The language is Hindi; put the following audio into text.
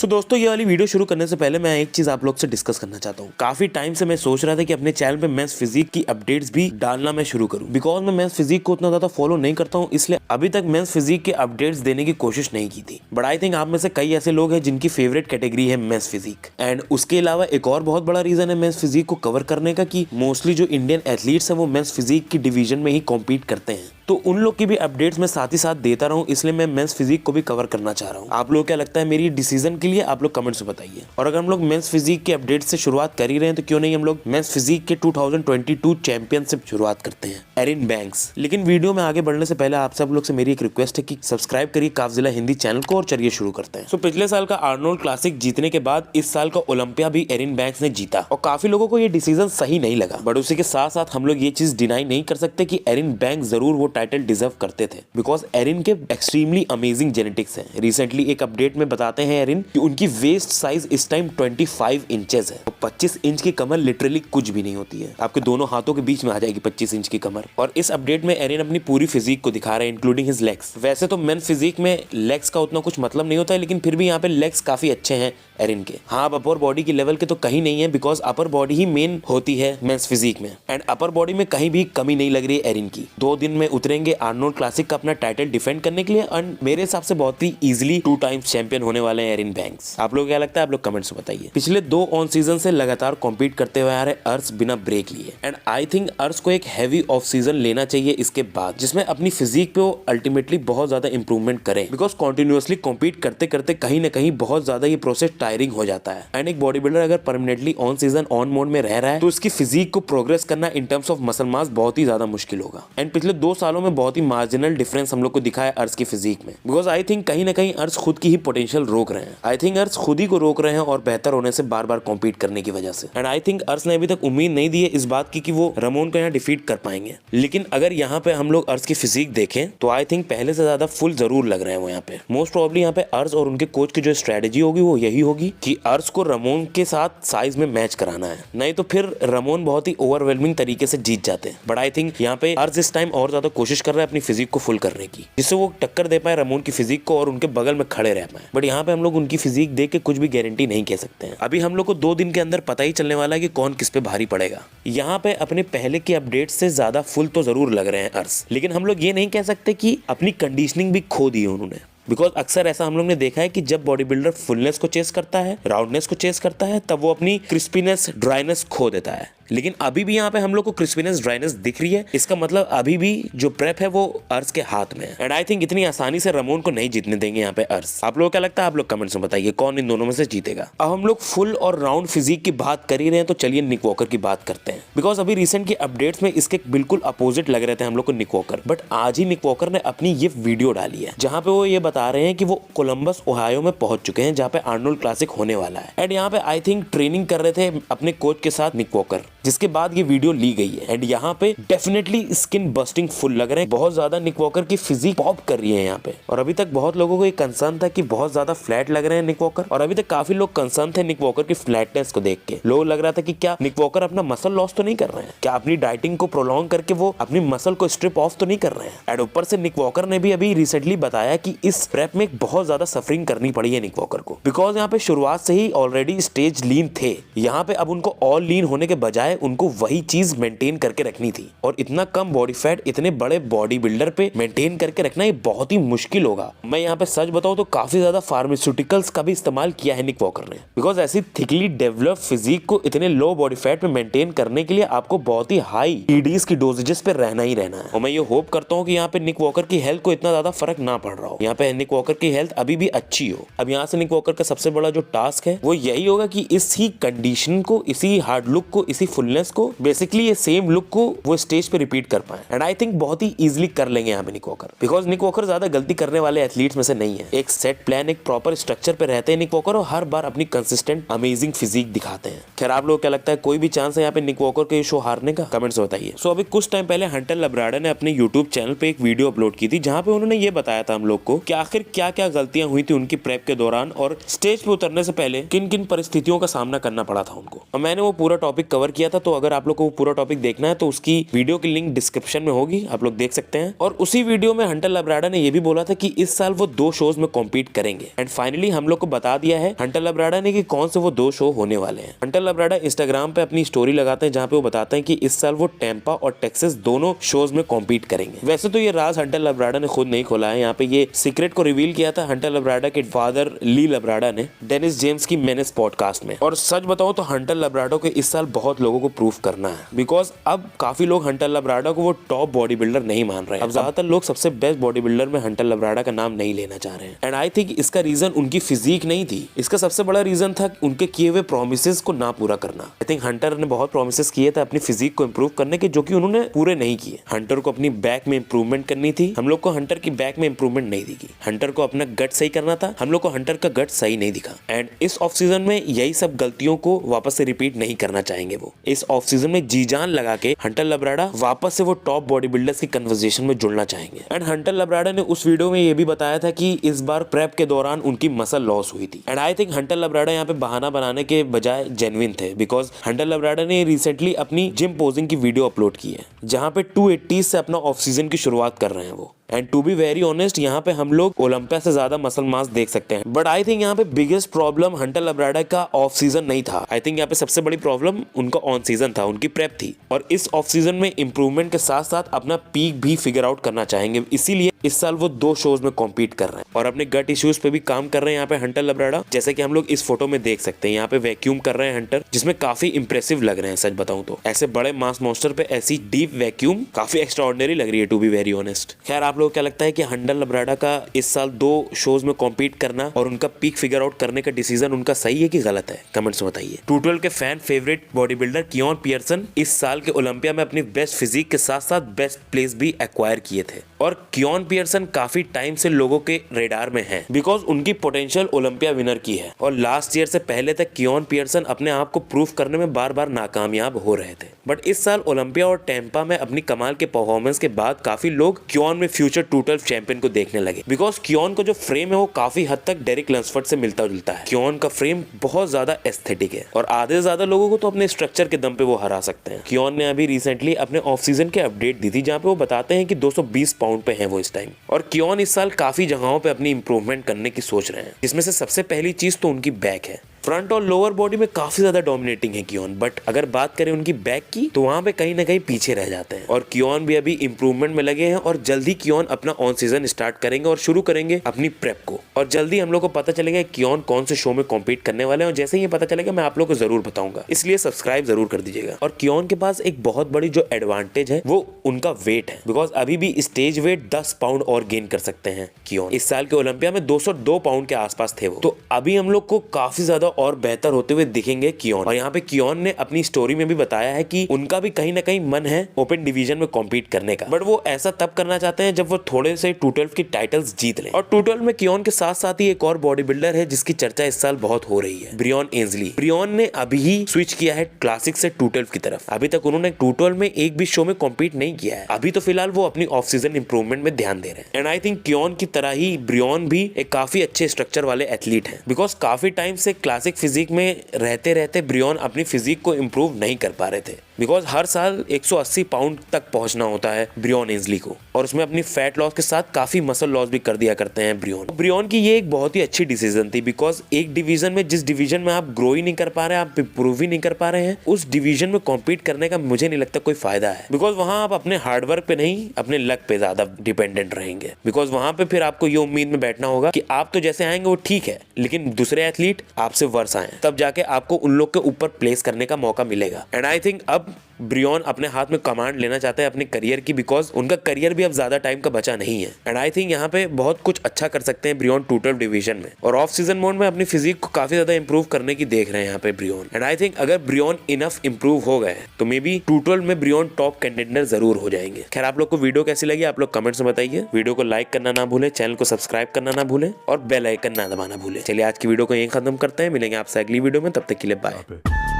सो दोस्तों, ये वाली वीडियो शुरू करने से पहले मैं एक चीज आप लोग से डिस्कस करना चाहता हूँ। काफी टाइम से मैं सोच रहा था कि अपने चैनल पे मेंस फिजिक की अपडेट्स भी डालना मैं शुरू करूँ, बिकॉज मैं मेंस फिजिक को उतना ज्यादा फॉलो नहीं करता हूँ, इसलिए अभी तक मेंस फिजिक के अपडेट्स देने की कोशिश नहीं की थी। बट आई थिंक आप में से कई ऐसे लोग हैं जिनकी फेवरेट कैटेगरी है मेंस फिजिक। एंड उसके अलावा एक और बहुत बड़ा रीजन है मेंस फिजिक को कवर करने का कि मोस्टली जो इंडियन एथलीट्स हैं वो मेंस फिजिक की डिवीजन में ही कॉम्पीट करते हैं, तो उन लोग की भी अपडेट्स मैं साथ ही साथ देता रहूं, इसलिए मैं मेंस फिजिक को भी कवर करना चाह रहा हूं। आप लोग क्या लगता है मेरी डिसीजन के लिए, आप लोग कमेंट्स में बताइए। और अगर हम लोग मेंस फिजिक के अपडेट्स से शुरुआत कर ही रहे हैं तो क्यों नहीं हम लोग मेंस फिजिक के 2022 चैंपियन से शुरुआत करते हैं, एरिन बैंक्स। लेकिन वीडियो में आगे बढ़ने से पहले आप सब लोग से मेरी एक रिक्वेस्ट है कि सब्सक्राइब करिए काफजिला हिंदी चैनल को और चलिए शुरू करते हैं। पिछले साल का आर्नोल्ड क्लासिक जीतने के बाद इस साल का ओलंपिया भी एरिन बैंक्स ने जीता और काफी लोगों को ये डिसीजन सही नहीं लगा, बट उसी के साथ साथ हम लोग ये चीज डिनाई नहीं कर सकते कि एरिन बैंक्स जरूर वो टाइटल डिजर्व करते थे, बिकॉज एरिन के एक्सट्रीमली अमेजिंग जेनेटिक्स हैं। रिसेंटली एक अपडेट में बताते हैं एरिन कि उनकी वेस्ट साइज इस टाइम 25 इंचेस है। 25 इंच की कमर लिटरली कुछ भी नहीं होती है, आपके दोनों हाथों के बीच में आ जाएगी 25 इंच की कमर। और इस अपडेट में एरिन अपनी पूरी फिजिक को दिखा रहे हैं, इंक्लूडिंग हिज लेग्स। वैसे तो मेन फिजिक में लेग्स का उतना कुछ मतलब नहीं होता है, लेकिन फिर भी यहाँ पे लेग्स काफी अच्छे हैं एरिन के। हाँ, अब अपर बॉडी की लेवल के तो कहीं नहीं है, because upper body he main होती है मेंस फिजिक में, एंड अपर बॉडी में कहीं भी कमी नहीं लग रही है एरिन की। 2 दिन में उतरेंगे आर्नोल्ड क्लासिक का अपना टाइटल डिफेंड करने के लिए, एंड मेरे हिसाब से बहुत ही इजीली 2 टाइम्स चैंपियन होने वाले हैं एरिन बैंक्स। आप लोग क्या लगता है, आप लोग कमेंट्स में बताइए। पिछले 2 ऑन सीजन से लगातार कॉम्पीट करते हुए आ रहे अर्श बिना ब्रेक लिए, एंड आई थिंक अर्श को एक हैवी ऑफ सीजन लेना चाहिए इसके बाद, जिसमें अपनी फिजिक पे वो अल्टीमेटली बहुत ज्यादा इंप्रूवमेंट करें, बिकॉज कॉन्टिन्यूअसली कॉम्पीट करते करते कहीं ना कहीं बहुत ज्यादा ये प्रोसेस टायरिंग हो जाता है। एंड एक बॉडी बिल्डर अगर permanently on season on mode में रह रहा है तो उसकी फिजिक को प्रोग्रेस करना in terms of muscle mass बहुत ही ज्यादा मुश्किल होगा। एंड पिछले 2 सालों में बहुत ही मार्जिनल डिफरेंस हम लोग को दिखा है अर्श की फिजिक में, बिकॉज आई थिंक कहीं ना कहीं अर्श खुद की ही पोटेंशियल रोक रहे हैं। आई थिंक अर्श खुद ही को रोक रहे हैं और बेहतर होने से बार बार कॉम्पीट करने की वजह से। एंड आई थिंक अर्श ने अभी तक उम्मीद नहीं दी है इस बात की कि वो रमोन को यहाँ डिफीट कर पाएंगे, लेकिन अगर यहाँ पे हम लोग अर्श की फिजिक देखें तो आई थिंक पहले से ज्यादा फुल जरूर लग रहे हैं वो यहाँ पे। मोस्ट प्रोबेबली यहाँ पे अर्श और उनके कोच की जो स्ट्रेटेजी होगी वो यही होगी कि अर्श को रमोन के साथ साइज में मैच कराना है, नहीं तो फिर रमोन बहुत ही ओवरवेलमिंग तरीके से जीत जाते हैं। बट आई थिंक यहाँ पे अर्श इस टाइम और ज्यादा कोशिश कर रहा है अपनी फिजिक को फुल करने की, जिससे वो टक्कर दे पाए रमोन की फिजिक को और उनके बगल में खड़े रह पाए। बट यहाँ पे हम लोग उनकी फिजिक देख के कुछ भी गारंटी नहीं कह सकते हैं। अभी हम लोग को 2 दिन के अंदर पता ही चलने वाला है कि कौन किस पे भारी पड़ेगा। यहाँ पे अपने पहले के अपडेट से ज्यादा फुल तो जरूर लग रहे हैं अर्श, लेकिन हम लोग ये नहीं कह सकते कि अपनी कंडीशनिंग भी खो दी है उन्होंने, बिकॉज अक्सर ऐसा हम लोग ने देखा है कि जब बॉडी बिल्डर फुलनेस को चेस करता है, राउंडनेस को चेस करता है, तब वो अपनी क्रिस्पीनेस ड्राइनेस खो देता है। लेकिन अभी भी यहाँ पे हम लोग को क्रिस्पीनेस ड्राइनेस दिख रही है, इसका मतलब अभी भी जो प्रेप है वो अर्श के हाथ में है। एंड आई थिंक इतनी आसानी से रमोन को नहीं जीतने देंगे यहाँ पे अर्श। आप लोग क्या लगता है, आप लोग कमेंट्स में बताइए कौन इन दोनों में से जीतेगा। अब हम लोग फुल और राउंड फिजिक की बात कर ही रहे हैं तो चलिए निक वॉकर की बात करते हैं, बिकॉज अभी रिसेंट के अपडेट्स में इसके बिल्कुल अपोजिट लग रहे थे हम लोग को निक वॉकर, बट आज ही निक वॉकर ने अपनी ये वीडियो डाली है जहाँ पे वो ये बता रहे हैं कि वो कोलंबस ओहायो में पहुंच चुके हैं जहाँ पे आर्नोल्ड क्लासिक होने वाला है। एंड यहाँ पे आई थिंक ट्रेनिंग कर रहे थे अपने कोच के साथ निक वॉकर, जिसके बाद ये वीडियो ली गई है। एंड यहाँ पे डेफिनेटली स्किन बस्टिंग फुल लग रहे हैं, बहुत ज्यादा निक वॉकर की फिजिक पॉप कर रही है यहाँ पे। और अभी तक बहुत लोगों को एक कंसर्न था कि बहुत ज्यादा फ्लैट लग रहे हैं निक वॉकर, और अभी तक काफी लोग कंसर्न थे निक वॉकर की फ्लैटनेस को देख के। लोग लग रहा था कि क्या निक वॉकर अपना मसल लॉस तो नहीं कर रहे हैं, क्या अपनी डाइटिंग को प्रोलॉन्ग करके वो अपनी मसल को स्ट्रिप ऑफ तो नहीं कर रहे हैं। एंड ऊपर से निक वॉकर ने भी अभी रिसेंटली बताया कि इस प्रेप में बहुत ज्यादा सफरिंग करनी पड़ी है निक वॉकर को, बिकॉज यहाँ पे शुरुआत से ही ऑलरेडी स्टेज लीन थे। यहाँ पे अब उनको ऑल लीन होने के बजाय उनको वही चीज मेंटेन करके रखनी थी, और इतना कम बॉडी फैट इतने बड़े बॉडी बिल्डर पे मेंटेन करके रखना ये बहुत ही मुश्किल होगा। मैं यहाँ पे सच बताऊं तो काफी ज्यादा फार्मास्यूटिकल्स का भी इस्तेमाल किया है निक वॉकर ने, बिकॉज ऐसी थिकली डेवलप फिजिक को इतने लो बॉडी फैट में मेंटेन करने के लिए आपको बहुत ही हाई ईडीज की डोजेजेस पे रहना ही रहना है। और मैं ये होप करता हूँ कि यहाँ पे निक वॉकर की हेल्थ को इतना ज्यादा फर्क ना पड़ रहा हो, यहाँ पे निक वॉकर की हेल्थ अभी भी अच्छी हो। अब यहाँ से निक वॉकर का सबसे बड़ा जो टास्क है वो यही होगा कि इसी कंडीशन को, इसी हार्ड लुक को, इसी फुलनेस को, बेसिकली ये सेम लुक को वो स्टेज पे रिपीट कर पाए। एंड आई थिंक बहुत ही इजीली कर लेंगे यहाँ पे निक वॉकर, बिकॉज निक वॉकर ज्यादा गलती करने वाले एथलीट्स में से नहीं है। एक सेट प्लान, एक प्रॉपर स्ट्रक्चर पे रहते हैं निक वॉकर, और हर बार अपनी कंसिस्टेंट अमेजिंग फिजिक दिखाते हैं। खैर आप लोग क्या लगता है, कोई भी चांस है यहाँ पे निक वॉकर के शो हारने का? कमेंट्स बताइए। सो अभी कुछ टाइम पहले हंटर लब्राडा ने अपने यूट्यूब चैनल पे एक वीडियो अपलोड की थी जहाँ पे उन्होंने ये बताया था हम लोग को कि आखिर क्या क्या गलतियां हुई थी उनकी प्रेप के दौरान, और स्टेज पे उतरने से पहले किन किन परिस्थितियों का सामना करना पड़ा था उनको। और मैंने वो पूरा टॉपिक कवर किया था, तो अगर आप लोग को पूरा टॉपिक देखना है तो उसकी वीडियो की लिंक डिस्क्रिप्शन में होगी, आप लोग देख सकते हैं। और उसी वीडियो में हंटर लब्राडा ने ये भी बोला था कि इस साल वो 2 शोज में कॉम्पीट करेंगे। एंड फाइनली हम लोग को बता दिया है हंटर लब्राडा ने कि कौन से वो 2 शो होने वाले हैं। हंटर लब्राडा इंस्टाग्राम पे अपनी स्टोरी लगाते हैं जहाँ पे वो बताते हैं कि इस साल वो टेम्पा और टेक्सास दोनों शोज में कॉम्पीट करेंगे। वैसे तो ये राज हंटर लब्राडा ने खुद नहीं खोला है, यहाँ पे ये सीक्रेट को रिवील किया था हंटर लब्राडा के फादर ली लब्राडा ने डेनिस जेम्स की मेनेस पॉडकास्ट में। और सच बताऊं तो हंटर लब्राडा को इस साल बहुत लोगों को प्रूफ करना है, बिकॉज अब काफी लोग हंटर लब्राडा को वो टॉप बॉडी बिल्डर नहीं मान रहे हैं। अब ज्यादातर लोग सबसे बेस्ट बॉडी बिल्डर में हंटर लब्राडा का नाम नहीं लेना चाह रहे हैं। एंड आई थिंक इसका रीजन उनकी फिजिक नहीं थी, इसका सबसे बड़ा रीजन था उनके किए हुए प्रोमिसेस को ना पूरा करना। आई थिंक हंटर ने बहुत प्रोमिसेस किए थे अपनी फिजिक को इंप्रूव करने के, जो कि उन्होंने पूरे नहीं किए। हंटर को अपनी बैक में इंप्रूवमेंट करनी थी, हम लोग को हंटर की बैक में इंप्रूवमेंट नहीं दिखी। हंटर को अपना गट सही करना था, हम लोग को हंटर का गट सही नहीं दिखा। एंड इस ऑफ सीजन में यही सब गलतियों को वापस से रिपीट नहीं करना चाहेंगे। वो इस ऑफ सीजन में जी जान लगा के हंटर लब्राडा वापस से वो टॉप बॉडी बिल्डर्स की कन्वर्सेशन में जुड़ना चाहेंगे। एंड हंटर लब्राडा ने उस वीडियो में ये भी बताया था कि इस बार प्रेप के दौरान उनकी मसल लॉस हुई थी। And I think Hunter Labrada यहाँ पे बहाना बनाने के बजाय जेन्युइन थे, बिकॉज हंटर लब्राडा ने रिसेंटली अपनी जिम पोजिंग की वीडियो अपलोड की है जहाँ पे 280 से अपना ऑफ सीजन की शुरुआत कर रहे हैं वो। And to be very honest, यहाँ पे हम लोग ओलंपिया से ज्यादा मसल मास देख सकते हैं। बट आई थिंक यहाँ पे बिगेस्ट प्रॉब्लम हंटर लब्राडा का ऑफ सीजन नहीं था। आई थिंक यहाँ पे सबसे बड़ी प्रॉब्लम उनका ऑन सीजन था, उनकी प्रेप थी। और इस ऑफ सीजन में इंप्रूवमेंट के साथ साथ अपना पीक भी फिगर आउट करना चाहेंगे, इसीलिए इस साल वो 2 शोज में कॉम्पीट कर रहे हैं और अपने गट इश्यूज पे भी काम कर रहे हैं यहाँ पे हंटर लब्राडा। जैसे कि हम लोग इस फोटो में देख सकते हैं, यहाँ पे वैक्यूम कर रहे हैं हंटर, जिसमें काफी इंप्रेसिव लग रहे हैं। सच बताऊं तो ऐसे बड़े मास मॉन्स्टर पे ऐसी डीप वैक्यूम काफी एक्स्ट्राऑर्डिनरी लग रही है, टू बी वेरी ऑनेस्ट। खैर, आप लोगों को क्या लगता है कि हंटर लब्राडा का इस साल 2 शोज में कॉम्पीट करना और उनका पीक फिगर आउट करने का डिसीजन उनका सही है कि गलत है? कमेंट्स में बताइए। 212 के fan favourite body builder कियोन Pearson इस साल के ओलंपिया में अपनी बेस्ट फिजिक के साथ साथ बेस्ट प्लेस भी एक्वायर किए थे। और कियोन पियर्सन काफी टाइम से लोगों के रेडार में है, बिकॉज उनकी पोटेंशियल ओलंपिया विनर की है। और लास्ट ईयर से पहले तक कियोन पियर्सन अपने आप को प्रूफ करने में बार बार नाकामयाब हो रहे थे। बट इस साल ओलंपिया और टेम्पा में अपनी कमाल के परफॉर्मेंस के बाद काफी लोग कियोन में फ्यूचर 212 चैंपियन को देखने लगे, बिकॉज कियोन का जो फ्रेम है वो काफी हद तक डेरिक लंसफर्ड से मिलता जुलता है। कियोन का फ्रेम बहुत ज्यादा एस्थेटिक है और आधे से ज्यादा लोगों को तो अपने स्ट्रक्चर के दम पे वो हरा सकते हैं। कियोन ने अभी रिसेंटली अपने ऑफ सीजन के अपडेट दी थी, जहाँ पे वो बताते हैं कि 220 पाउंड पे हैं वो इस टाइम। और कियोन इस साल काफी जगहों पे अपनी इंप्रूवमेंट करने की सोच रहे हैं, जिसमें से सबसे पहली चीज तो उनकी बैक है। फ्रंट और लोअर बॉडी में काफी ज्यादा डोमिनेटिंग है कियोन, बट अगर बात करें उनकी बैक की तो वहां पे कहीं ना कहीं पीछे रह जाते हैं। और कियोन भी अभी इंप्रूवमेंट में लगे हैं और जल्दी कियोन अपना ऑन सीजन स्टार्ट करेंगे और शुरू करेंगे अपनी प्रेप को। और जल्दी हम लोग को पता चलेगा कियोन कौन से शो में कॉम्पीट करने वाले हैं, और जैसे ही ये पता चलेगा मैं आप लोग को जरूर बताऊंगा, इसलिए सब्सक्राइब जरूर कर दीजिएगा। और कियोन के पास एक बहुत बड़ी जो एडवांटेज है वो उनका वेट है, बिकॉज अभी भी स्टेज वेट 10 पाउंड और गेन कर सकते हैं कियोन। इस साल के ओलंपिया में 202 पाउंड के आसपास थे वो, तो अभी हम लोग को काफी ज्यादा और बेहतर होते हुए दिखेंगे कियोन। और यहाँ पे कियोन ने अपनी स्टोरी में भी बताया है कि उनका भी कहीं ना कहीं मन है ओपन डिवीजन में कॉम्पीट करने का, बट वो ऐसा तब करना चाहते हैं जब वो थोड़े से 212 की टाइटल्स जीत लें। और 212 में कियोन के साथ साथ ही एक और बॉडी बिल्डर है जिसकी चर्चा इस साल बहुत हो रही है, ब्रियॉन एंजली। ब्रियॉन ने अभी ही स्विच किया है क्लासिक से 212 की तरफ। अभी तक उन्होंने 212 में एक भी शो में कॉम्पीट नहीं किया है, अभी तो फिलहाल वो अपनी ऑफ सीजन इंप्रूवमेंट में ध्यान दे रहे हैं। एंड आई थिंक कियोन की तरह ही ब्रियॉन भी एक काफी अच्छे स्ट्रक्चर वाले एथलीट हैं, बिकॉज काफी टाइम से क्लासिक फिजिक में रहते रहते ब्रियॉन अपनी फिजिक को इंप्रूव नहीं कर पा रहे थे, बिकॉज हर साल 180 पाउंड तक पहुंचना होता है ब्रियॉन एंजली को, और उसमें अपनी फैट लॉस के साथ काफी मसल लॉस भी कर दिया करते हैं ब्रियॉन। ब्रियॉन की ये एक बहुत ही अच्छी डिसीजन थी, बिकॉज एक डिवीजन में, जिस डिवीजन में आप ग्रो ही नहीं कर पा रहे हैं, आप इंप्रूव ही नहीं कर पा रहे हैं, उस डिवीजन में कॉम्पीट करने का मुझे नहीं लगता कोई फायदा है, बिकॉज वहां आप अपने हार्डवर्क पे नहीं अपने लक पे ज्यादा डिपेंडेंट रहेंगे। बिकॉज वहां पे फिर आपको ये उम्मीद में बैठना होगा कि आप तो जैसे आएंगे वो ठीक है, लेकिन दूसरे एथलीट आपसे वर्ष आए, तब जाके आपको उन लोग के ऊपर प्लेस करने का मौका मिलेगा। एंड आई थिंक अब ब्रियॉन अपने हाथ में कमांड लेना चाहते हैं अपने करियर की, बिकॉज उनका करियर भी अब ज्यादा टाइम का बचा नहीं है। एंड आई थिंक यहाँ पे बहुत कुछ अच्छा कर सकते हैं ब्रियॉन 212 डिवीजन में, और ऑफ सीजन मोड में अपनी फिजिक को काफी ज्यादा इंप्रूव करने की देख रहे हैं यहाँ पे ब्रियॉन। एंड आई थिंक अगर ब्रियॉन इनफ इंप्रूव हो गए तो मे बी 212 में ब्रियॉन टॉप कंटेंडर जरूर हो जाएंगे। खैर, आप लोग को वीडियो कैसी लगी आप लोग कमेंट्स में बताइए। वीडियो को लाइक करना ना भूले, चैनल को सब्सक्राइब करना ना भूले और बेल आइकन ना दबाना भूले। चलिए आज की वीडियो को यहीं खत्म करते हैं, मिलेंगे आपसे अगली वीडियो में, तब तक के लिए बाय।